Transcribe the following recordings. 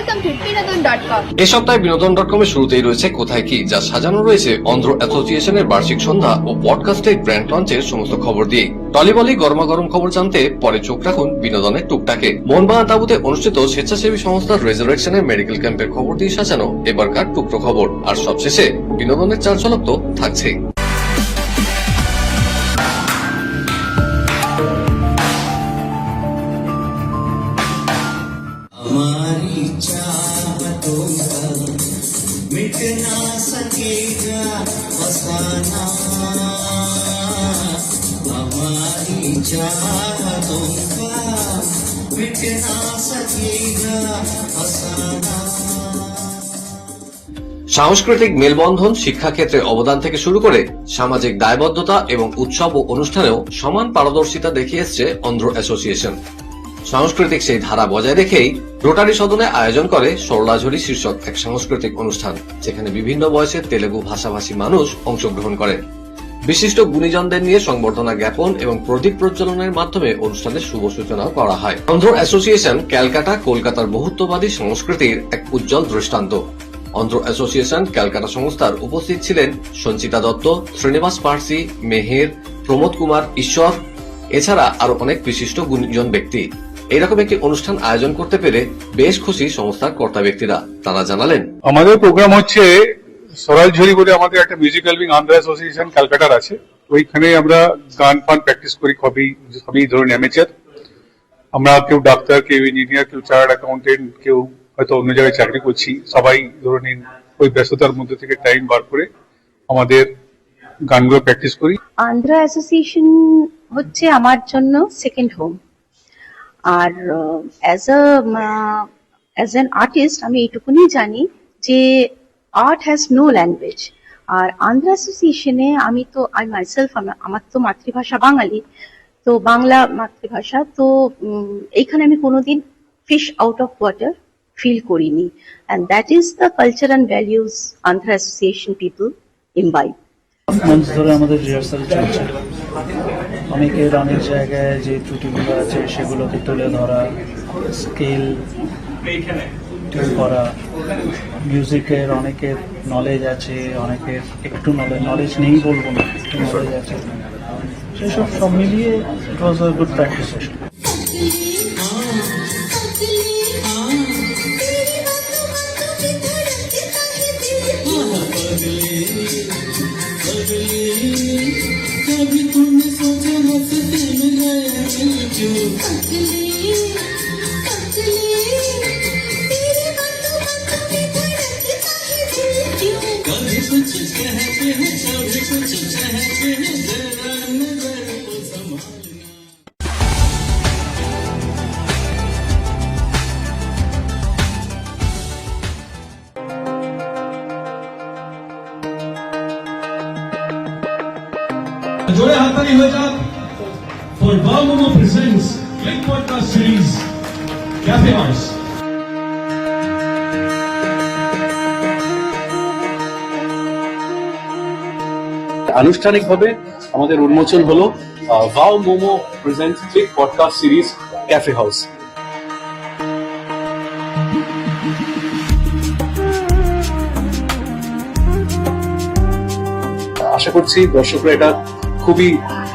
Welcome to binodon.com. এই সপ্তাহে binodon.com এর শুরুতেই রয়েছে কোথায় কি, যা সাজানো রয়েছে অন্ধ্র অ্যাসোসিয়েশনের বার্ষিক সন্ধ্যা ও পডকাস্টের ব্র্যান্ড লঞ্চের সমস্ত খবর দিয়ে। টলিবলি গরমাগরম খবর জানতে পরে চোখ রাখুন বিনোদনের টুকটাকে। মোহনবাগান তাঁবুতে অনুষ্ঠিত স্বেচ্ছাসেবী সংস্থা রেজারেকশনের মেডিকেল ক্যাম্পের খবর দিয়ে সাজানো এবারকার টুকরো খবর। আর সবশেষে বিনোদনের চাঞ্চল্য তো থাকছেই। हमारी चाहतों का मिट ना सकेगा फसाना, हमारी चाहतों का मिट ना सकेगा फसाना। সাংস্কৃতিক মেলবন্ধন, শিক্ষাক্ষেত্রে অবদান থেকে শুরু করে সামাজিক দায়বদ্ধতা এবং উৎসব ও অনুষ্ঠানেও সমান পারদর্শিতা দেখিয়ে এসছে অন্ধ্র অ্যাসোসিয়েশন। সাংস্কৃতিক সেই ধারা বজায় রেখেই রোটারি সদনে আয়োজন করে সরলাঝুরি শীর্ষক এক সাংস্কৃতিক অনুষ্ঠান, যেখানে বিভিন্ন বয়সের তেলেগু ভাষাভাষী মানুষ অংশগ্রহণ করেন। বিশিষ্ট গুণীজনদের নিয়ে সংবর্ধনা জ্ঞাপন এবং প্রদীপ প্রজ্বলনের মাধ্যমে অনুষ্ঠানের শুভ সূচনাও করা হয়। অন্ধ্র অ্যাসোসিয়েশন ক্যালকাটা কলকাতার বহুত্ববাদী সংস্কৃতির এক উজ্জ্বল দৃষ্টান্ত। অন্ধ্র অ্যাসোসিয়েশন ক্যালকাটা সংস্থার উপস্থিত ছিলেন সঞ্চিতা দত্ত, শ্রীনিবাস পার্সি, মেহের, প্রমোদ কুমার, ঈশ্বর, এছাড়া আরো অনেক বিশিষ্ট গুণীজন ব্যক্তি। এরকম একটি অনুষ্ঠান আয়োজন করতে পেরে বেশ খুশি সংস্থার কর্তা ব্যক্তিরা। তারা জানালেন, আমাদের প্রোগ্রাম হচ্ছে সরালঝুরি বলে আমাদের একটা মিউজিক্যাল উইং আন্ধ্র অ্যাসোসিয়েশন ক্যালকাটার আছে। ওইখানে আমরা গান ফান প্র্যাকটিস করি, সবই ধরুন অ্যামেচার। আমরা কেউ ডাক্তার, কেউ ইঞ্জিনিয়ার, কেউ চার্টার্ড অ্যাকাউন্টেন্ট, কেউ হয়তো অন্য জায়গায় চাকরি করছি। সবাই ধরুন ওই ব্যস্ততার মধ্যে থেকে টাইম বার করে আমাদের গানগুলো প্র্যাকটিস করি। আন্ধ্র অ্যাসোসিয়েশন হচ্ছে আমার জন্য সেকেন্ড হোম। আর অ্যাজ অ্যান আর্টিস্ট আমি এইটুকুনি জানি যে আর্ট হ্যাজ নো ল্যাঙ্গুয়েজ। আর আন্ধ্র অ্যাসোসিয়েশনে আই মাইসেলফ, আমার তো মাতৃভাষা বাঙালি, তো বাংলা মাতৃভাষা, তো এইখানে আমি কোনোদিন fish out of water feel করিনি। And that is the culture and values Andhra association people imbibe. মঞ্চ ধরে আমাদের রিহার্সাল চলছে। অনেকের অনেক জায়গায় যে ত্রুটিগুলো আছে সেগুলোকে তুলে ধরা, স্কেল টিউন করা, মিউজিকের অনেকের নলেজ আছে, অনেকের একটু নলেজ নেই বলবো না, একটু নলেজ আছে, সেসব সব মিলিয়ে ইট ওয়াজ আ গুড প্র্যাকটিস সেশন। कभी तुमने सोचा हंसते में गया क्यों? कभी कुछ कहते हैं, कभी कुछ कहते हैं, जरा नजर को संभालना। जोड़े हाथाली हो जात for Wow Momo presents Click Podcast series Cafe House. আনুষ্ঠানিকভাবে আমাদের উন্মোচন হলো wow Momo presents click podcast series cafe house. আশা করছি দর্শকরা এটা খুবই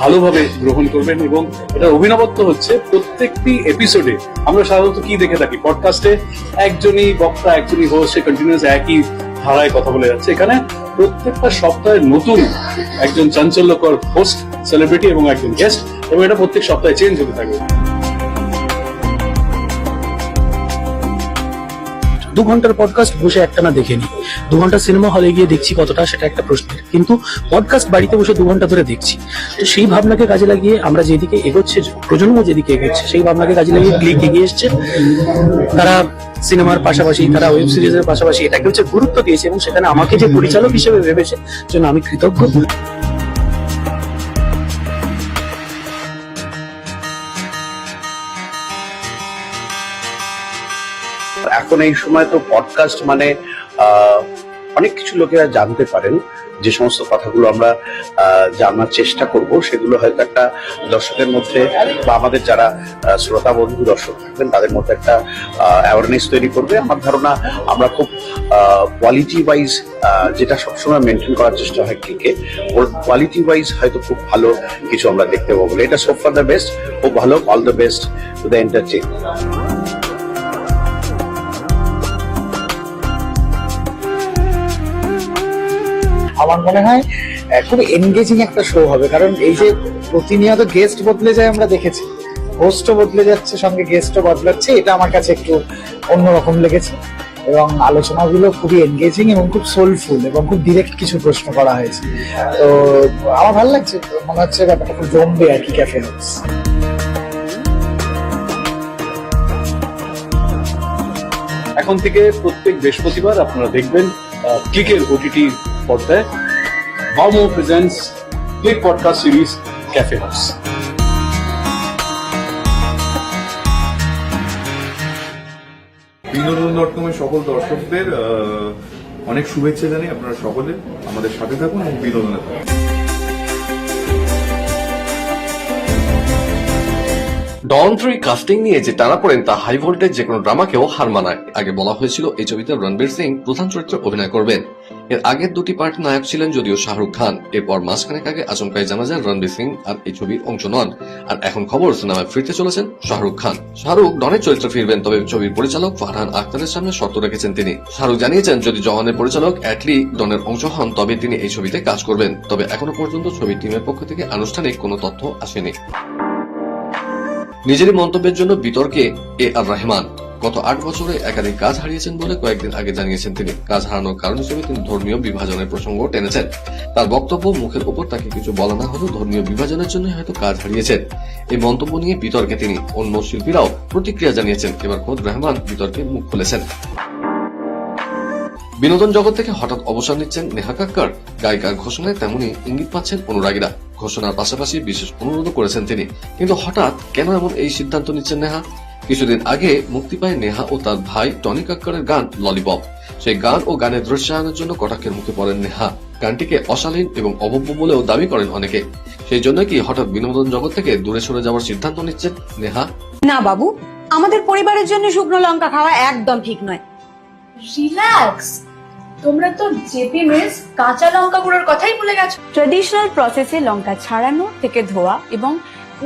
ভালোভাবে গ্রহণ করবেন এবং এটা অভিনবত্ব হচ্ছে প্রত্যেকটি এপিসোডে আমরা সাধারণত কি দেখে থাকি, পডকাস্টে একজনই বক্তা, একজনই হোস্ট, কন্টিনিউয়াস একই ধারায় কথা বলে যাচ্ছে। এখানে প্রত্যেকটা সপ্তাহে নতুন একজন চাঞ্চল্যকর হোস্ট, সেলিব্রিটি এবং একজন গেস্ট, এবং এটা প্রত্যেক সপ্তাহে চেঞ্জ হতে থাকবে। 2 ঘন্টার পডকাস্ট বসে একটানা দেখে নি, 2 ঘন্টা সিনেমা হলে গিয়ে দেখছি কতটা, সেটা একটা প্রশ্নের। কিন্তু পডকাস্ট বাড়িতে বসে 2 ঘন্টা ধরে দেখছি। তো সেই ভাবনাকে কাজে লাগিয়ে আমরা যেদিকে এগোচ্ছে, প্রজন্ম যেদিকে এগোচ্ছে, সেই ভাবনাকে কাজে লাগিয়ে ক্লিক এগিয়ে এসছে। তারা সিনেমার পাশাপাশি, তারা ওয়েব সিরিজের পাশাপাশি এটাকে হচ্ছে গুরুত্ব দিয়েছে এবং সেখানে আমাকে যে পরিচালক হিসেবে ভেবেছে, জন্য আমি কৃতজ্ঞ। এখন এই সময় তো পডকাস্ট মানে অনেক কিছু লোকেরা জানতে পারেন। যে সমস্ত কথাগুলো আমরা জানার চেষ্টা করব সেগুলো হয়তো একটা দর্শকের মধ্যে বা আমাদের যারা শ্রোতা বন্ধু দর্শক থাকবেন তাদের মধ্যে একটা অ্যাওয়ারনেস তৈরি করবে। আমার ধারণা আমরা খুব কোয়ালিটি ওয়াইজ যেটা সবসময় মেনটেন করার চেষ্টা হয় ক্লিকে, ওর কোয়ালিটি ওয়াইজ হয়তো খুব ভালো কিছু আমরা দেখতে পাবো। এটা সো ফার দ্য বেস্ট, খুব ভালো। All the best to the entertain. আমার মনে হয় খুব এনগেজিং একটা শো হবে, কারণ এই যে প্রতিনিয়ত গেস্ট বদলে যায় আমরা দেখেছি, হোস্টও বদলে যাচ্ছে, সঙ্গে গেস্টও বদলাচ্ছে, এটা আমার কাছে একটু অন্যরকম লেগেছে। এবং আলোচনাগুলো খুবই এনগেজিং এবং খুব সোলফুল এবং খুব ডিরেক্ট কিছু প্রশ্ন করা হয়েছে। তো আমার ভালো লাগছে, মনে হচ্ছে ব্যাপারটা খুব জমবে আর কি ক্যাফে হাউস। এখন থেকে প্রত্যেক বৃহস্পতিবার আপনারা দেখবেন ক্লিকের ওটিটি পর্দায় বাউমো presents click podcast series cafe house. বিনোদন.com-এর সকল দর্শকদের অনেক শুভেচ্ছা জানাই। আপনারা সকলে আমাদের সাথে থাকুন এবং বিনোদনে থাকুন। ডন 3 কাস্টিং নিয়ে যে টানা পড়েন তা হাই ভোল্টেজ যে কোনো ড্রামাকেও হার মানায়। আগে বলা হয়েছিল এই ছবিতে রণবীর সিং প্রধান চরিত্রে অভিনয় করবেন। এর আগের দুটি পার্ট নায়ক ছিলেন যদিও শাহরুখ খান। এরপর মাসখানেক আগে আচমকাই জানা যায় রণবীর সিং আর এই ছবির অংশ নন। আর এখন খবর সিনেমায় ফিরতে চলেছেন শাহরুখ খান। শাহরুখ ডনের চরিত্রে ফিরবেন, তবে ছবির পরিচালক ফারহান আখতারের সামনে শর্ত রেখেছেন তিনি। শাহরুখ জানিয়েছেন যদি জওয়ানের পরিচালক অ্যাটলি ডনের অংশ হন তবে তিনি এই ছবিতে কাজ করবেন। তবে এখনো পর্যন্ত ছবির টিমের পক্ষ থেকে আনুষ্ঠানিক কোনো তথ্য আসেনি। নিজেরই মন্তব্যের জন্য বিতর্কে আর রহমান। গত 8 বছরে একাধিক কাজ হারিয়েছেন বলে কয়েকদিন আগে জানিয়েছেন তিনি। কাজ হারানোর কারণ হিসেবে তিনি ধর্মীয় বিভাজনের প্রসঙ্গ টেনেছেন। তার বক্তব্য, মুখের উপর তাকে কিছু বলা না হলেও ধর্মীয় বিভাজনের জন্য হয়তো কাজ হারিয়েছেন। এই মন্তব্য নিয়ে বিতর্কে তিনি অন্য শিল্পীরাও প্রতিক্রিয়া জানিয়েছেন। এবার খোদ রহমান বিতর্কে মুখ খুলেছেন। বিনোদন জগৎ থেকে হঠাৎ অবসর নিচ্ছেন নেহা কাক্কর। গায়িকার ঘোষণায় তেমনি ইঙ্গিত পাচ্ছেন অনুরাগীরা। ঘোষণার পাশাপাশি বিশেষ অনুরোধও করেছেন তিনি। কিন্তু হঠাৎ কেন এমন এই সিদ্ধান্ত নিচ্ছেন নেহা? কিছুদিন আগে মুক্তি পায় নেহা ও তার ভাই টনি কাক্করের গান ললিপপ। সেই গান ও গানের দৃশ্যায়নের জন্য কটাক্ষের মুখে পড়েন নেহা। গানটিকে অশালীন এবং অভব্য বলেও দাবি করেন অনেকে। সেই জন্য কি হঠাৎ বিনোদন জগৎ থেকে দূরে সরে যাওয়ার সিদ্ধান্ত নিচ্ছেন নেহা? না বাবু, আমাদের পরিবারের জন্য শুকনো লঙ্কা খাওয়া একদম ঠিক নয়। রিল্যাক্স, তোমরা তো জেপি মিলস কাঁচা লঙ্কাগুলোর কথাই ভুলে গেছো। ট্রেডিশনাল প্রসেসে লঙ্কা ছাড়ানো থেকে ধোয়া এবং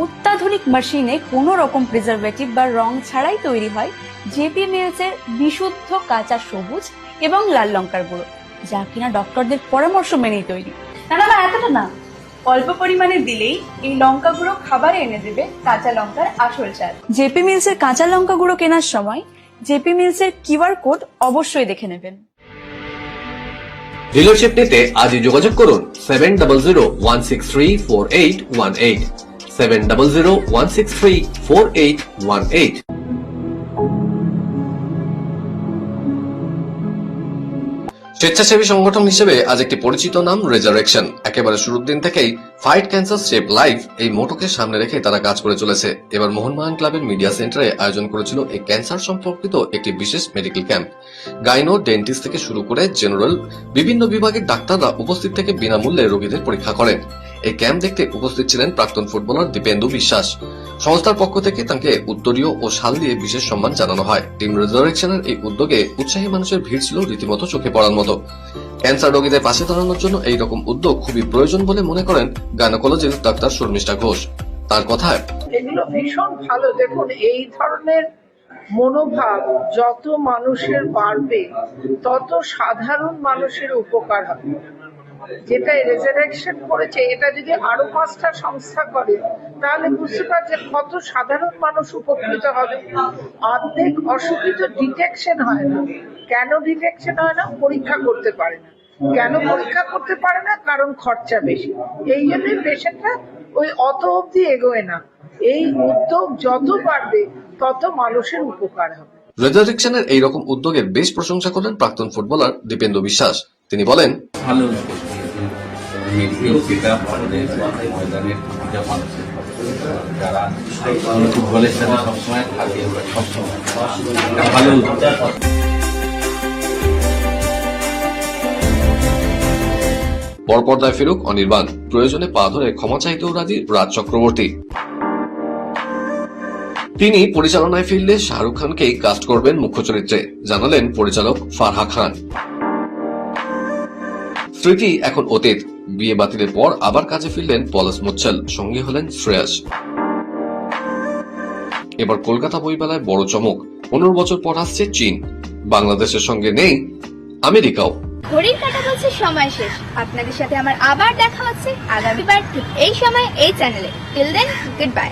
অত্যাধুনিক মেশিনে কোনো রকম প্রিজারভেটিভ বা রং ছাড়াই তৈরি হয় জেপি মিলস এর বিশুদ্ধ কাঁচা সবুজ এবং লাল লঙ্কার গুঁড়ো, যা কিনা ডক্টরদের পরামর্শ মেনেই তৈরি। না না না, এতটা না, অল্প পরিমাণে দিলেই এই লঙ্কা গুঁড়ো খাবারে এনে দেবে কাঁচা লঙ্কার আসল স্বাদ। জেপি মিলস এর কাঁচা লঙ্কা গুঁড়ো কেনার সময় জেপি মিলস এর কিউআর কোড অবশ্যই দেখে নেবেন। ডিলারশিপ নিতে আজই যোগাযোগ করুন 7001634818 7001634818। স্বেচ্ছাসেবী সংগঠন হিসেবে আজ একটি পরিচিত নাম রেজারেকশন। একেবারে শুরুর দিন থেকেই ফাইট ক্যান্সার সেভ লাইফ এই মোটোকে সামনে রেখে তারা কাজ করে চলেছে। এবার মোহনবাগান ক্লাবের মিডিয়া সেন্টারে আয়োজন করেছিল এই ক্যান্সার সম্পর্কিত একটি বিশেষ মেডিকেল ক্যাম্প। গাইনো, ডেন্টিস্ট থেকে শুরু করে জেনারেল বিভিন্ন বিভাগের ডাক্তাররা উপস্থিত থেকে বিনামূল্যে রোগীদের পরীক্ষা করেন। এই ক্যাম্প দেখতে উপস্থিত ছিলেন প্রাক্তন ফুটবলার দীপেন্দু বিশ্বাস। সংস্থার পক্ষ থেকে তাকে উত্তরীয় ও শাল দিয়ে বিশেষ সম্মান জানানো হয়। টিম রেজারেকশনের এই উদ্যোগে উৎসাহী মানুষের ভিড় ছিল রীতিমতো চোখে পড়ার মতো। ক্যান্সার রোগীদের পাশে দাঁড়ানোর জন্য এই রকম উদ্যোগ খুবই প্রয়োজন বলে মনে করেন গাইনোকোলজিস্ট ডাক্তার শর্মিষ্ঠা ঘোষ। তার কথায়, এগুলো ভীষণ ভালো। দেখুন, এই ধরনের মনোভাব যত মানুষের বাড়বে তত সাধারণ মানুষের উপকার হবে। যেটা রেজারেকশন করেছে, এটা যদি আরো 5টা সংস্থা করে তাহলে বুঝতে পারছেন কত সাধারণ মানুষ উপকৃত হবে। অর্ধেক অসুখী তো ডিটেকশন হয় না। কেন ডিটেকশন হয় না? পরীক্ষা করতে পারে না। কেন পরীক্ষা করতে পারে না? কারণ খরচা বেশি। এই জন্যই পেশেন্টরা ওই অত অব্দি এগোয় না। এই উদ্যোগ যত বাড়বে তত মানুষের উপকার হবে। রেজারেকশনের এই রকম উদ্যোগের বেশ প্রশংসা করেন প্রাক্তন ফুটবলার দীপেন্দু বিশ্বাস। তিনি বলেন, ভালো যারা ফুটবলের সাথে সবসময় থাকে, সবসময় ভালো। পরপর্দায় ফিরুক অনির্বাণ, প্রয়োজনে পা ধরে ক্ষমা চাইতেও রাজি রাজ চক্রবর্তী। তিনি পরিচালনায় ফিরলে শাহরুখ খানকেই কাস্ট করবেন মুখ্য চরিত্রে, জানালেন পরিচালক ফারহা খান। স্মৃতি এখন অতীত, বিয়ে বাতিলের পর আবার কাজে ফিরলেন পলাশ মুচ্ছল, সঙ্গী হলেন শ্রেয়াস। এবার কলকাতা বইমেলায় বড় চমক, 15 বছর পর আসছে চীন, বাংলাদেশের সঙ্গে নেই আমেরিকাও। ঘড়ির কাঁটা বলছে সময় শেষ। আপনাদের সাথে আমার আবার দেখা হচ্ছে আগামীবার ঠিক এই সময় এই চ্যানেলে। Till then, good by.